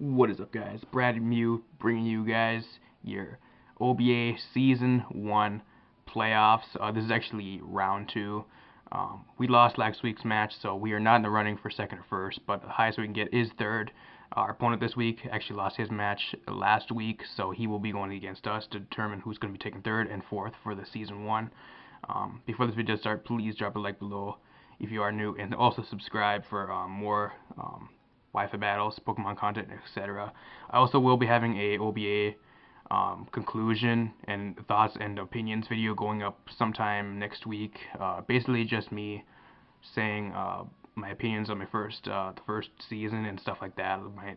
What is up, guys? Brad Mew bringing you guys your OBA Season 1 playoffs. This is actually round 2. We lost last week's match, so we are not in the running for second or first, but the highest we can get is third. Our opponent this week actually lost his match last week, so he will be going against us to determine who's going to be taking third and fourth for the Season 1. Before this video starts, please drop a like below if you are new, and also subscribe for more Wi-Fi battles, Pokemon content, etc. I also will be having a OBA conclusion and thoughts and opinions video going up sometime next week. Basically just me saying my opinions on my the first season and stuff like that, my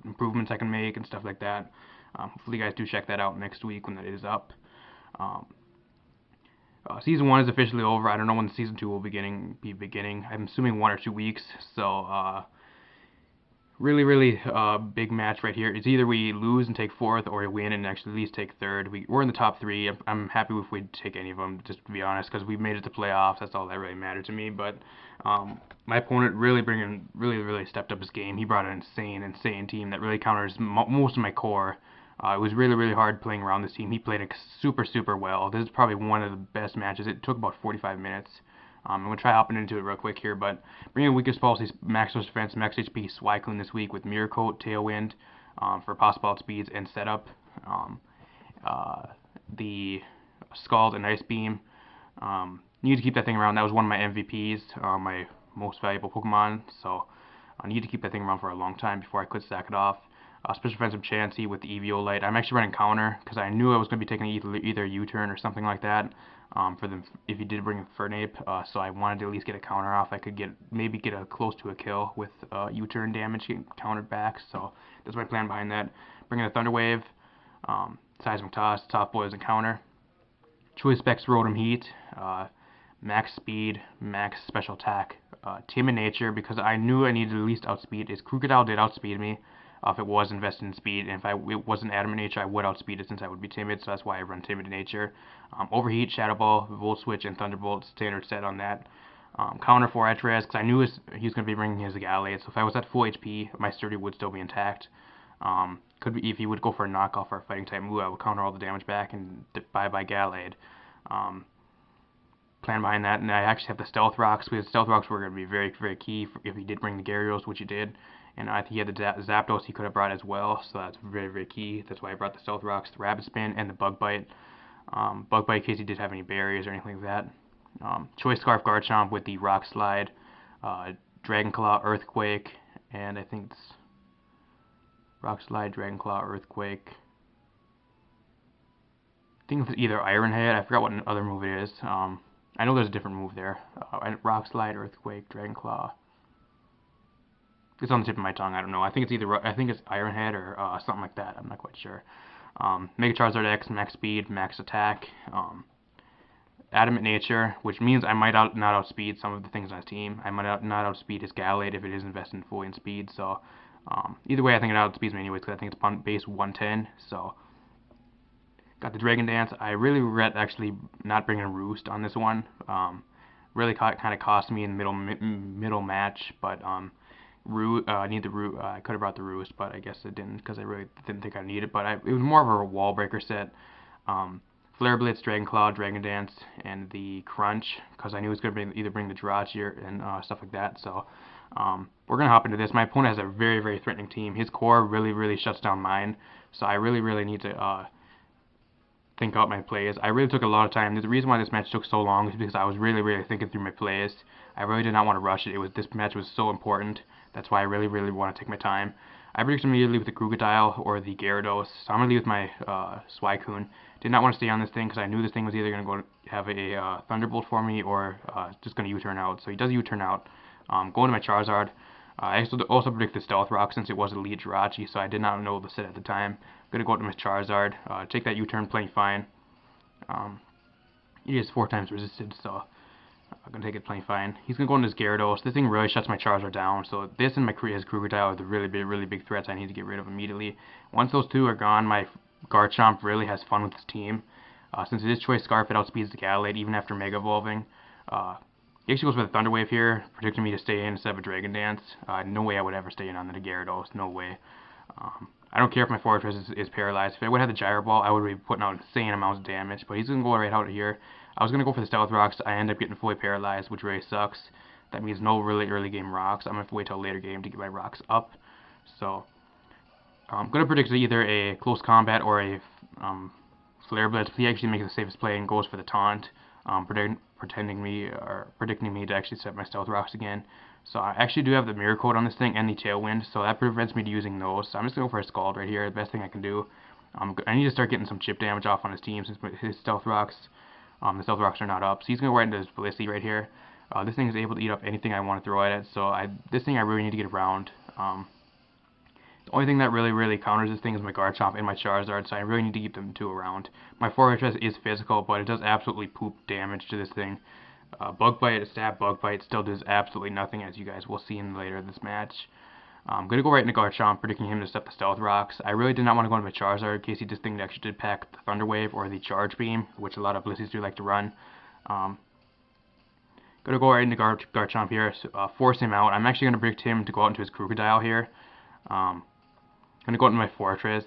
improvements I can make and stuff like that. Hopefully you guys do check that out next week when that is up. Season 1 is officially over. I don't know when Season 2 will be beginning. I'm assuming 1 or 2 weeks. So, really big match right here. It's either we lose and take fourth, or we win and actually at least take third. We're in the top 3. I'm happy if we take any of them, just to be honest, because we made it to playoffs. That's all that really mattered to me. But my opponent really stepped up his game. He brought an insane team that really counters most of my core. It was really hard playing around this team. He played it super well. This is probably one of the best matches. It took about 45 minutes. I'm going to try hopping into it real quick here, but bringing weakest policies, max defense, max HP, Suicune this week with Mirror Coat, Tailwind for possible outspeeds and setup. The Scald and Ice Beam. Need to keep that thing around. That was one of my MVPs, my most valuable Pokemon, so I need to keep that thing around for a long time before I could sack it off. Special defensive Chansey with the Eviolite. I'm actually running counter because I knew I was going to be taking either U-turn or something like that for them if he did bring a Fernape. So I wanted to at least get a counter off. I could maybe get close to a kill with U-turn damage getting countered back. So that's my plan behind that. Bringing a Thunder Wave, Seismic Toss, Top Boys and counter. Choice Specs Rotom Heat, max speed, max special attack, Timid Nature because I knew I needed to at least outspeed. His Crocodile did outspeed me. If it was invested in speed, and if it wasn't Adamant Nature, I would outspeed it since I would be timid, so that's why I run Timid Nature. Overheat, Shadow Ball, Volt Switch, and Thunderbolt, standard set on that. Counter for Etraz, because I knew he was going to be bringing his Gallade, so if I was at full HP, my Sturdy would still be intact. Could be if he would go for a knockoff or a fighting type move, I would counter all the damage back and bye-bye Gallade. Plan behind that, and I actually have the Stealth Rocks, because Stealth Rocks were going to be very key if he did bring the Gyarados, which he did. And I think he had the Zapdos he could have brought as well, so that's very key. That's why I brought the Stealth Rocks, the Rapid Spin, and the Bug Bite. Bug Bite in case he did have any barriers or anything like that. Choice Scarf Garchomp with the Rock Slide, Dragon Claw, Earthquake, and I think it's Rock Slide, Dragon Claw, Earthquake. I think it's either Iron Head. I forgot what other move it is. I know there's a different move there. Rock Slide, Earthquake, Dragon Claw. It's on the tip of my tongue. I don't know. I think it's Iron Head or something like that. I'm not quite sure. Mega Charizard X, max speed, max attack. Adamant Nature, which means I might not outspeed some of the things on his team. I might not outspeed his Gallade if it is invested fully in speed. So either way, I think it outspeeds me anyways because I think it's base 110. So got the Dragon Dance. I really regret actually not bringing a Roost on this one. Really kind of cost me in the middle match, but I need the Root. I could have brought the Roost, but I guess I didn't because I really didn't think I needed it. But it was more of a wall breaker set. Flare Blitz, Dragon Claw, Dragon Dance, and the Crunch because I knew it was going to either bring the Jirachi and stuff like that. So we're gonna hop into this. My opponent has a very threatening team. His core really shuts down mine. So I really need to think out my plays. I really took a lot of time. The reason why this match took so long is because I was really thinking through my plays. I really did not want to rush it. This match was so important. That's why I really want to take my time. I predicted immediately with the Crocodile or the Gyarados. So I'm going to leave with my Suicune. Did not want to stay on this thing because I knew this thing was either going to have a Thunderbolt for me or just going to U-turn out. So he does U-turn out. Going to my Charizard. I also predicted Stealth Rock since it was Elite Jirachi, so I did not know the set at the time. I'm going to go to my Charizard. Take that U-turn, playing fine. It is 4 times resisted, so I'm going to take it playing fine. He's going to go into his Gyarados. This thing really shuts my Charizard down, so this and his Crocodile are the really big threats I need to get rid of immediately. Once those two are gone, my Garchomp really has fun with his team. Since it is Choice Scarf, it outspeeds the Gallade even after Mega Evolving. He actually goes for the Thunder Wave here, predicting me to stay in instead of a Dragon Dance. No way I would ever stay in on the Gyarados, no way. I don't care if my Fortress is paralyzed. If I would have the Gyro Ball, I would be putting out insane amounts of damage, but he's going to go right out of here. I was going to go for the Stealth Rocks. I end up getting fully paralyzed, which really sucks. That means no really early game rocks. I'm going to have to wait till later game to get my rocks up. So, I'm going to predict either a close combat or a Flare Blitz. He actually makes the safest play and goes for the taunt, predicting me to actually set my Stealth Rocks again. So I actually do have the Mirror Coat on this thing and the Tailwind, so that prevents me from using those. So I'm just going to go for a Scald right here, the best thing I can do. I need to start getting some chip damage off on his team since his Stealth Rocks, the Stealth Rocks are not up. So he's going to go right into his Blissey right here. This thing is able to eat up anything I want to throw at it, so this thing I really need to get around. The only thing that really counters this thing is my Garchomp and my Charizard, so I really need to keep them two around. My Fortress is physical, but it does absolutely poop damage to this thing. Bug Bite, Stab Bug Bite still does absolutely nothing, as you guys will see in later in this match. I'm going to go right into Garchomp, predicting him to step the Stealth Rocks. I really did not want to go into my Charizard in case he just actually did pack the Thunder Wave or the Charge Beam, which a lot of Blissey's do like to run. Going to go right into Garchomp here, force him out. I'm actually going to predict him to go out into his Crocodile here. I'm going to go into my Fortress.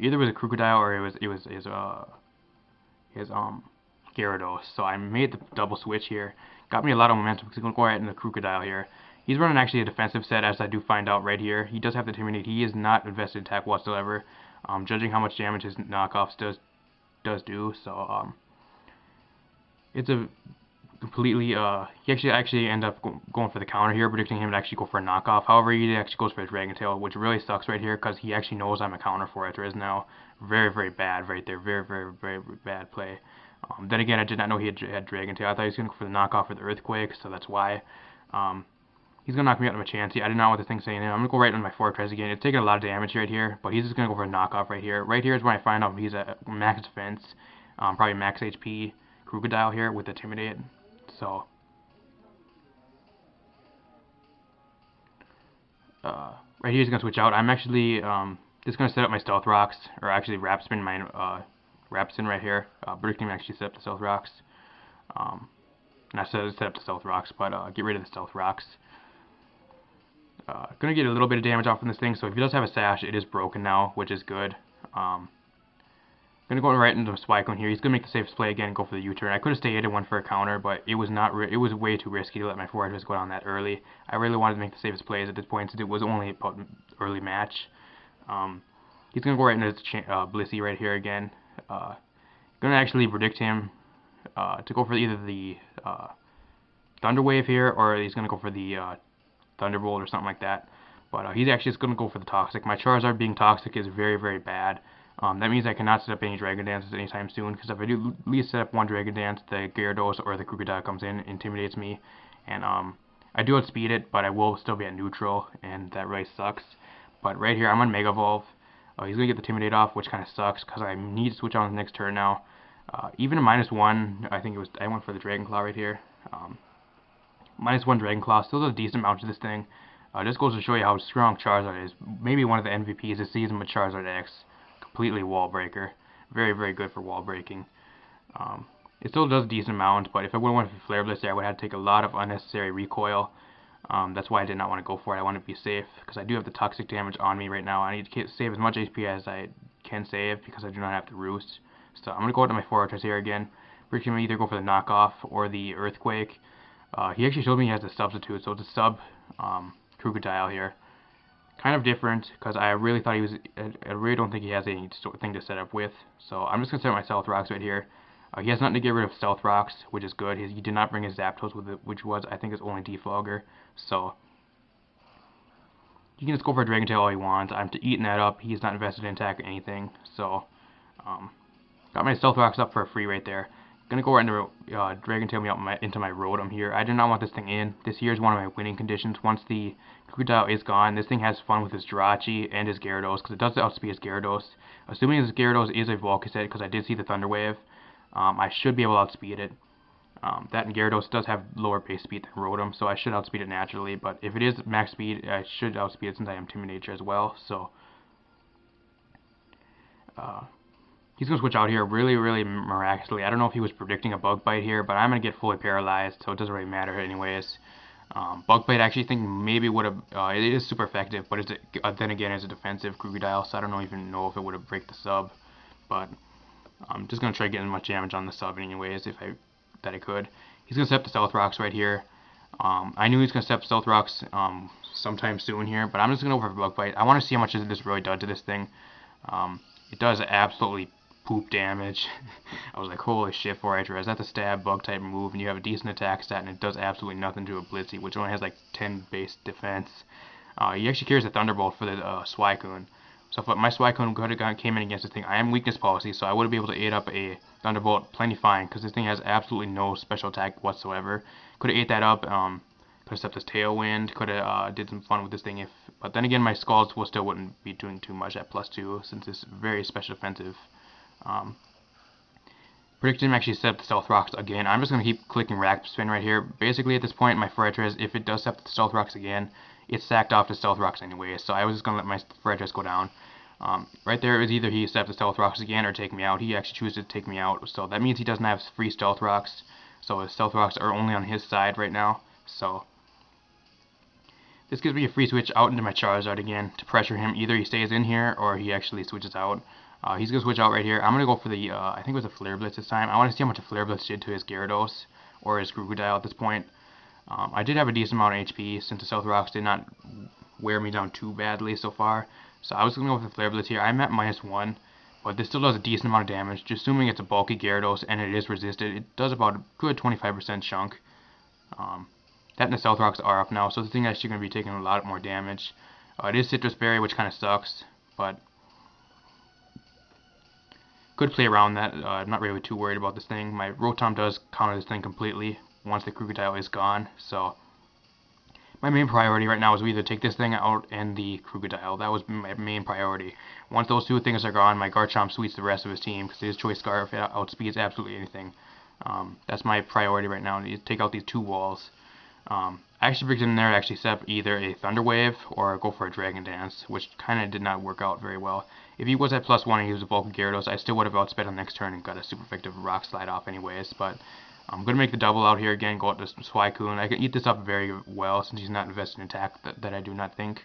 Either it was a Crocodile or it was his Gyarados. So I made the double switch here. Got me a lot of momentum because I'm going to go right into the Crocodile here. He's running actually a defensive set, as I do find out right here. He does have the Intimidate. He is not invested in attack whatsoever. Judging how much damage his knockoffs does do. So it's a completely he actually end up going for the counter here, predicting him to actually go for a knockoff. However, he actually goes for a Dragon Tail, which really sucks right here because he actually knows I'm a counter for Fortress now. Very bad right there. Very bad play. Then again, I did not know he had Dragon Tail. I thought he was going to go for the knockoff or the Earthquake, so that's why. He's going to knock me out of my Chansey. I did not want this thing saying him. I'm going to go right on my Fortress again. It's taking a lot of damage right here, but he's just going to go for a knockoff right here. Right here is when I find out he's at max defense, probably max HP Crocodile here with Intimidate. So, right here he's going to switch out. I'm actually just going to set up my Stealth Rocks, or actually Wrap Spin my Wrap Spin right here, predicting him to actually set up the Stealth Rocks. Not set up the Stealth Rocks, but get rid of the Stealth Rocks. Going to get a little bit of damage off from this thing, so if he does have a Sash, it is broken now, which is good. Going to go right into Spike here. He's going to make the safest play again and go for the U-turn. I could have stayed and went for a counter, but it was it was way too risky to let my Fortress go down that early. I really wanted to make the safest plays at this point since it was only a early match. He's going to go right into his Blissey right here again. Going to actually predict him to go for either the Thunder Wave here, or he's going to go for the Thunderbolt or something like that. But he's actually just going to go for the Toxic. My Charizard being Toxic is very bad. That means I cannot set up any Dragon Dances anytime soon, because if I do at least set up one Dragon Dance, the Gyarados or the Crocodile comes in, intimidates me, and I do outspeed it, but I will still be at neutral, and that really sucks. But right here, I'm on Mega Evolve. He's going to get the Intimidate off, which kind of sucks, because I need to switch on the next turn now. Even a -1, I think it was, I went for the Dragon Claw right here. -1 Dragon Claw still does a decent amount to this thing. Just goes to show you how strong Charizard is. Maybe one of the MVPs this season with Charizard X. Completely wall breaker. Very good for wall breaking. It still does a decent amount, but if I would have went for Flare Blitz there, I would have had to take a lot of unnecessary recoil. That's why I did not want to go for it. I want to be safe, because I do have the toxic damage on me right now. I need to save as much HP as I can save, because I do not have the Roost. So I'm going to go into my Fortress here again. We're going to either go for the knockoff or the Earthquake. He actually showed me he has a substitute, so it's a sub Crocodile here. Kind of different, because I really thought he was, I really don't think he has anything to set up with. So I'm just going to set up my Stealth Rocks right here. He has nothing to get rid of Stealth Rocks, which is good. He did not bring his Zapdos with it, which was, I think, his only Defogger. So you can just go for a Dragon Tail all you want. I'm eating that up. He's not invested in attack or anything. So got my Stealth Rocks up for a free right there. Gonna go right into Dragon Tail me out into my Rotom here. I do not want this thing in. This here is one of my winning conditions. Once the Crocodile is gone, this thing has fun with his Jirachi and his Gyarados, because it does outspeed his Gyarados. Assuming his Gyarados is a Volcaset, because I did see the Thunder Wave, I should be able to outspeed it. That and Gyarados does have lower base speed than Rotom, so I should outspeed it naturally. But if it is max speed, I should outspeed it since I am Timid Nature as well. So He's going to switch out here really miraculously. I don't know if he was predicting a bug bite here, but I'm going to get fully paralyzed, so it doesn't really matter anyways. Bug bite I actually think maybe would have, it is super effective, but it's then again it's a defensive crocodile, so I don't even know if it would have break the sub. But I'm just going to try getting as much damage on the sub anyways if I could. He's going to set up the Stealth Rocks right here. I knew he was going to set up Stealth Rocks sometime soon here, but I'm just going to go for Bug Bite. I want to see how much this really does to this thing. It does absolutely poop damage. I was like, holy shit, 4-Hydra. That's a stab bug type move, and you have a decent attack stat, and it does absolutely nothing to a Blitzy, which only has like 10 base defense. He actually carries a Thunderbolt for the Suicune. So if my Suicune came in against this thing, I am weakness policy, so I would be able to ate up a Thunderbolt plenty fine, because this thing has absolutely no special attack whatsoever. Could have ate that up, could have stepped this Tailwind, could have did some fun with this thing, but then again my Skulls still wouldn't be doing too much at +2, since it's very special defensive. Predicted him actually set up the Stealth Rocks again. I'm just going to keep clicking Rack Spin right here. Basically at this point my Fortress, if it does set up the Stealth Rocks again, it's sacked off to Stealth Rocks anyway, so I was just going to let my Fortress go down. Right there is either he set up the Stealth Rocks again or take me out. He actually chooses to take me out, so that means he doesn't have free Stealth Rocks, so his Stealth Rocks are only on his side right now. So this gives me a free switch out into my Charizard again to pressure him. Either he stays in here or he actually switches out. He's going to switch out right here. I'm going to go for the, I think it was a Flare Blitz this time. I want to see how much a Flare Blitz did to his Gyarados or his Crocodile at this point. I did have a decent amount of HP since the Stealth Rocks did not wear me down too badly so far. So I was going to go for the Flare Blitz here. I'm at -1, but this still does a decent amount of damage. Just assuming it's a bulky Gyarados and it is resisted, it does about a good 25% chunk. That and the Stealth Rocks are up now, so this thing is actually going to be taking a lot more damage. It is Citrus Berry, which kind of sucks, but could play around that. I'm not really too worried about this thing. My Rotom does counter this thing completely once the Crocodile is gone, so my main priority right now is we either take this thing out and the Crocodile. That was my main priority. Once those two things are gone, my Garchomp sweeps the rest of his team because his Choice Scarf outspeeds absolutely anything. That's my priority right now, to take out these two walls. I actually predicted in there to actually set up either a Thunder Wave or go for a Dragon Dance, which kind of did not work out very well. If he was at +1 and he was a bulky Gyarados, I still would have outsped on the next turn and got a super effective Rock Slide off anyways, but I'm going to make the double out here again, go out to Suicune. I can eat this up very well since he's not invested in attack, that I do not think.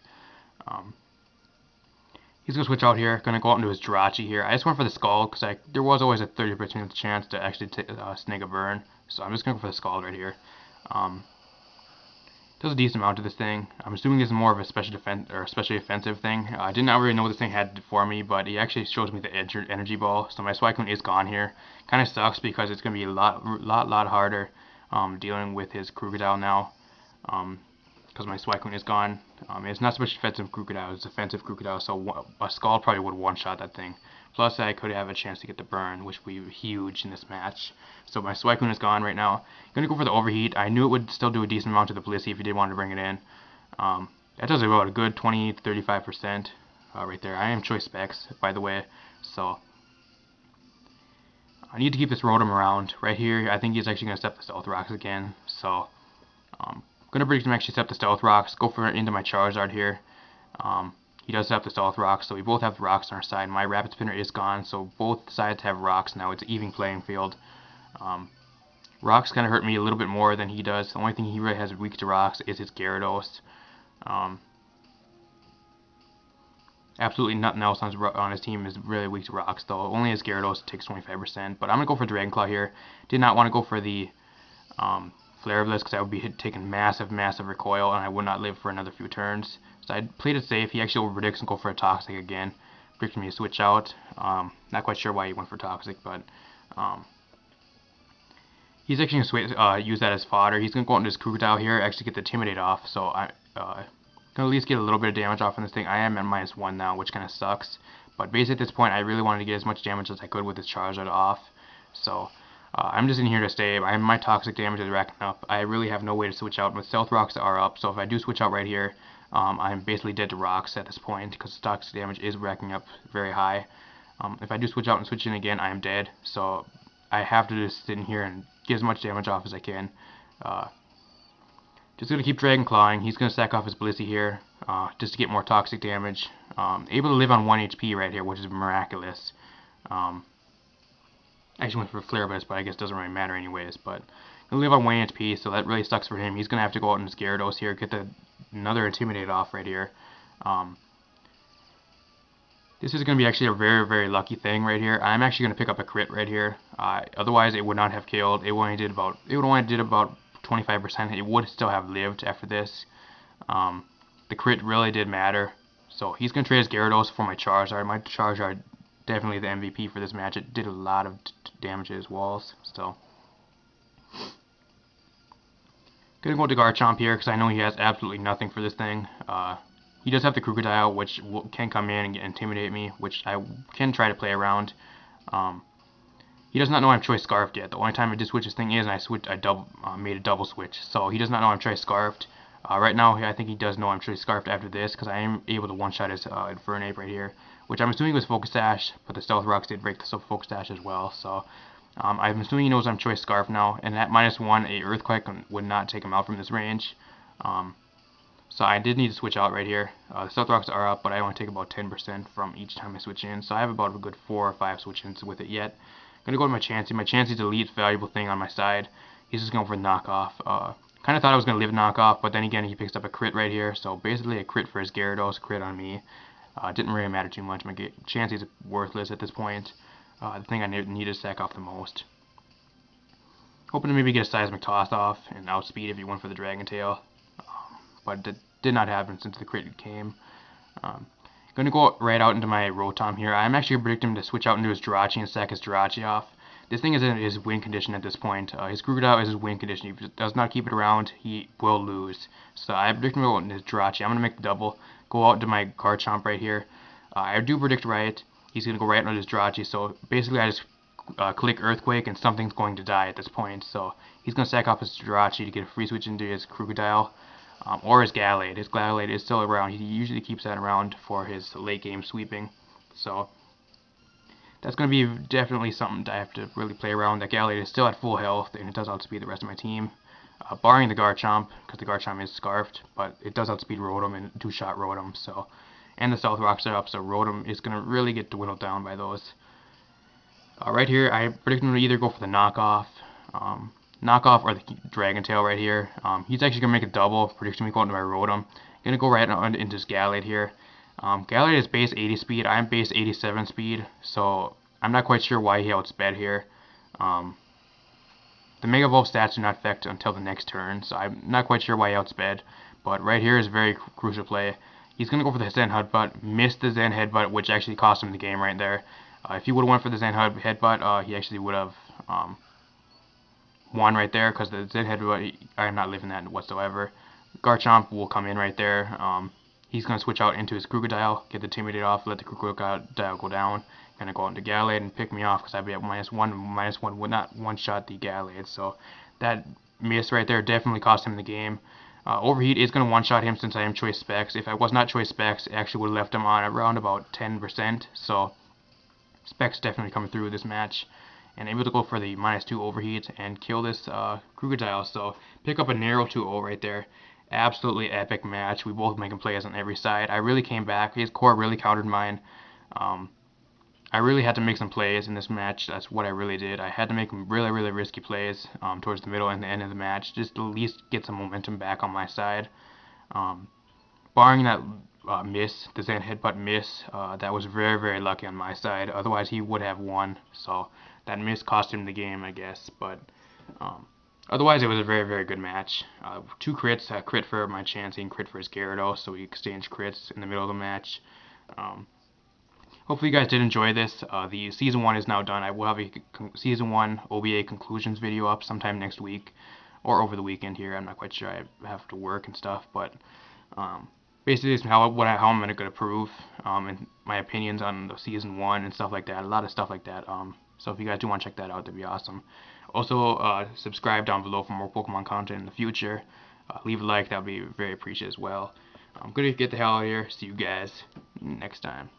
He's going to switch out here, going to go out into his Jirachi here. I just went for the Scald because there was always a 30% chance to actually snag a burn, so I'm just going to go for the Scald right here. Does a decent amount to this thing. I'm assuming this is more of a special defense or especially offensive thing. I did not really know what this thing had for me, but it actually shows me the energy ball. So my Suicune is gone here. Kind of sucks because it's going to be a lot harder dealing with his Crocodile now, because my Suicune is gone. It's not so much defensive Crocodile; it's offensive Crocodile. So a Scald probably would one-shot that thing. Plus, I could have a chance to get the burn, which would be huge in this match. So my Suicune is gone right now. I'm going to go for the Overheat. I knew it would still do a decent amount to the Blissey if you did want to bring it in. That does about a good 20-35% right there. I am Choice Specs, by the way. So I need to keep this Rotom around. Right here, I think he's actually going to step the Stealth Rocks again. So I'm going to bring him actually step the Stealth Rocks. Go for it into my Charizard here. He does have the Stealth Rocks, so we both have the rocks on our side. My Rapid Spinner is gone, so both sides have rocks now. It's an even playing field. Rocks kind of hurt me a little bit more than he does. The only thing he really has weak to rocks is his Gyarados. Absolutely nothing else on his team is really weak to rocks, though. Only his Gyarados takes 25%. But I'm going to go for Dragon Claw here. Did not want to go for the Flare Blitz because I would be taking massive recoil, and I would not live for another few turns. So I played it safe. He actually overpredicts and go for a Toxic again. Predicted me to switch out. Not quite sure why he went for Toxic, but he's actually going to use that as fodder. He's going to go out into his Crocodile here, actually get the Intimidate off. So I'm going to at least get a little bit of damage off on this thing. I am at -1 now, which kind of sucks. But basically at this point, I really wanted to get as much damage as I could with this Charizard off. So I'm just in here to stay. My Toxic damage is racking up. I really have no way to switch out. My Stealth Rocks are up, so if I do switch out right here, I'm basically dead to rocks at this point because the Toxic damage is racking up very high. If I do switch out and switch in again, I am dead. So I have to just sit in here and get as much damage off as I can. Just going to keep Dragon Clawing. He's going to sack off his Blissey here just to get more Toxic damage. Able to live on 1 HP right here, which is miraculous. I actually went for Flare Blitz, but I guess it doesn't really matter anyways. But he'll live on 1 HP, so that really sucks for him. He's gonna have to go out in his Gyarados here, get another Intimidate off right here. This is going to be actually a very, very lucky thing right here. I'm actually going to pick up a crit right here. Otherwise, it would not have killed. It would only did about 25%. It would still have lived after this. The crit really did matter. So he's going to trade his Gyarados for my Charizard. My Charizard definitely the MVP for this match. It did a lot of damage to his walls. So gonna go to Garchomp here because I know he has absolutely nothing for this thing. He does have the Crocodile, which can come in and intimidate me, which I can try to play around. He does not know I'm Choice Scarfed yet. The only time I did switch this thing is, and I made a double switch. So he does not know I'm Choice Scarfed. Right now, I think he does know I'm Choice Scarfed after this, because I am able to one-shot his Infernape right here, which I'm assuming was Focus Sash, but the Stealth Rocks did break the Focus Sash as well. So I'm assuming he knows I'm Choice Scarf now, and at -1, a Earthquake would not take him out from this range. So I did need to switch out right here. The Stealth Rocks are up, but I only take about 10% from each time I switch in. So I have about a good 4 or 5 switch-ins with it yet. I'm going to go to my Chansey. My Chansey's the least valuable thing on my side. He's just going for knockoff. Kind of thought I was going to live knockoff, but then again he picks up a crit right here. So basically a crit for his Gyarados, crit on me. Didn't really matter too much. My Chansey's worthless at this point. The thing I needed to sack off the most. Hoping to maybe get a Seismic Toss off and outspeed if he went for the Dragon Tail. But it did not happen since the crit came. Going to go right out into my Rotom here. I'm actually predicting him to switch out into his Jirachi and sack his Jirachi off. This thing is in his win condition at this point. His Crocodile is his win condition. If he does not keep it around, he will lose. So I predict him to go out into his Jirachi. I'm going to make the double. Go out to my Garchomp right here. I do predict right. He's going to go right into his Jirachi. So basically I just click Earthquake and something's going to die at this point. So he's going to sack off his Jirachi to get a free switch into his Crocodile. Or his Gallade. His Gallade is still around. He usually keeps that around for his late game sweeping. So that's going to be definitely something I have to really play around. That Gallade is still at full health, and it does outspeed the rest of my team. Barring the Garchomp, because the Garchomp is Scarfed, but it does outspeed Rotom and two-shot Rotom. So, and the Stealth Rocks are up, so Rotom is going to really get dwindled down by those. Right here, I predict him to either go for the knockoff, or the Dragon Tail right here. He's actually going to make a double. Prediction me going to my Rotom. Going to go right into his Gallade here. Gallade is base 80 speed. I'm base 87 speed. So I'm not quite sure why he outsped here. The Mega Evolve stats do not affect until the next turn. So I'm not quite sure why he outsped. But right here is a very crucial play. He's going to go for the Zen Headbutt. Missed the Zen Headbutt, which actually cost him the game right there. If he would have went for the Zen Headbutt, he actually would have won right there, because the Zen Headbutt, I am not living that whatsoever. Garchomp will come in right there. He's going to switch out into his Crocodile, get the Intimidate off, let the Crocodile go down. Going to go into Gallade and pick me off because I'd be at -1. -1 would not one-shot the Gallade, so that miss right there definitely cost him the game. Overheat is going to one-shot him since I am Choice Specs. If I was not Choice Specs, it actually would have left him on around about 10%, so Specs definitely coming through this match. And able to go for the -2 overheat and kill this Crocodile. So pick up a narrow 2-0 right there. Absolutely epic match. We both making plays on every side. I really came back. His core really countered mine. I really had to make some plays in this match. That's what I really did. I had to make really, really risky plays towards the middle and the end of the match, just to at least get some momentum back on my side. Barring that miss, the Zen Headbutt miss, that was very, very lucky on my side. Otherwise, he would have won. So that miss cost him the game, I guess. But otherwise, it was a very, very good match. 2 crits, a crit for my Chansey and crit for his Gyarados, so we exchanged crits in the middle of the match. Hopefully you guys did enjoy this. The Season 1 is now done. I will have a Season 1 OBA conclusions video up sometime next week, or over the weekend here. I'm not quite sure. I have to work and stuff, but basically it's how I'm going to approve and my opinions on the Season 1 and stuff like that. A lot of stuff like that. So if you guys do want to check that out, that'd be awesome. Also, subscribe down below for more Pokemon content in the future. Leave a like, that would be very appreciated as well. I'm going to get the hell out of here. See you guys next time.